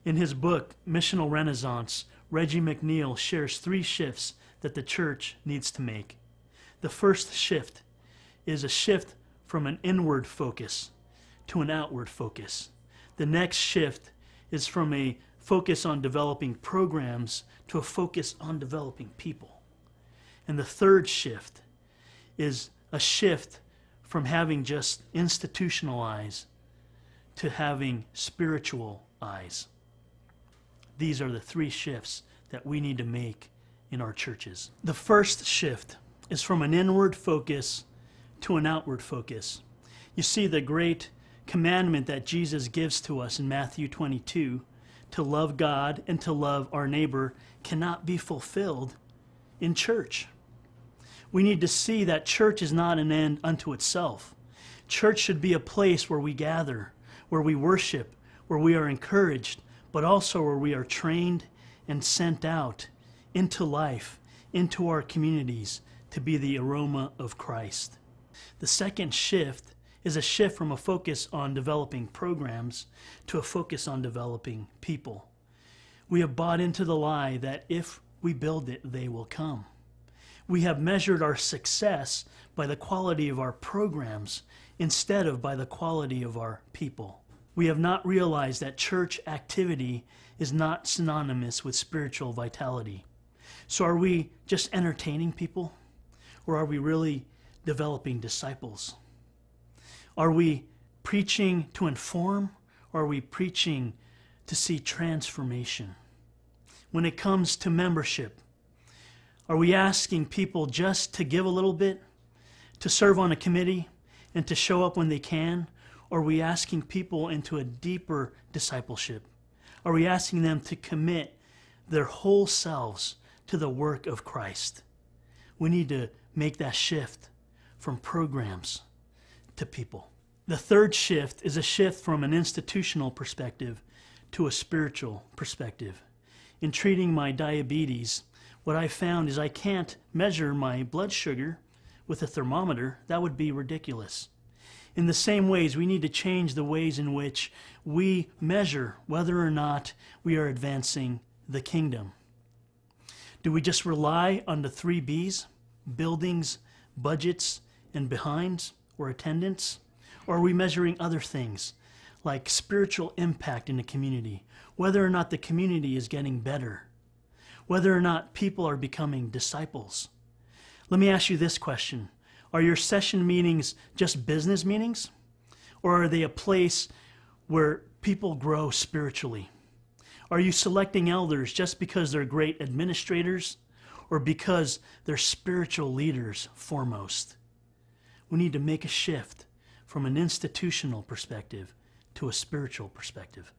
In his book, Missional Renaissance, Reggie McNeil shares 3 shifts that the church needs to make. The first shift is a shift from an inward focus to an outward focus. The next shift is from a focus on developing programs to a focus on developing people. And the third shift is a shift from having just institutional eyes to having spiritual eyes. These are the 3 shifts that we need to make in our churches. The first shift is from an inward focus to an outward focus. You see, the great commandment that Jesus gives to us in Matthew 22, to love God and to love our neighbor, cannot be fulfilled in church. We need to see that church is not an end unto itself. Church should be a place where we gather, where we worship, where we are encouraged, but also where we are trained and sent out into life, into our communities, to be the aroma of Christ. The second shift is a shift from a focus on developing programs to a focus on developing people. We have bought into the lie that if we build it, they will come. We have measured our success by the quality of our programs instead of by the quality of our people. We have not realized that church activity is not synonymous with spiritual vitality. So are we just entertaining people, or are we really developing disciples? Are we preaching to inform, or are we preaching to see transformation? When it comes to membership, are we asking people just to give a little bit, to serve on a committee, and to show up when they can? Or are we asking people into a deeper discipleship? Are we asking them to commit their whole selves to the work of Christ? We need to make that shift from programs to people. The third shift is a shift from an institutional perspective to a spiritual perspective. In treating my diabetes, what I found is I can't measure my blood sugar with a thermometer. That would be ridiculous. In the same ways, we need to change the ways in which we measure whether or not we are advancing the kingdom. Do we just rely on the 3 B's, buildings, budgets, and behinds, or attendance? Or are we measuring other things, like spiritual impact in the community, whether or not the community is getting better, whether or not people are becoming disciples? Let me ask you this question. Are your session meetings just business meetings? Or are they a place where people grow spiritually? Are you selecting elders just because they're great administrators, or because they're spiritual leaders foremost? We need to make a shift from an institutional perspective to a spiritual perspective.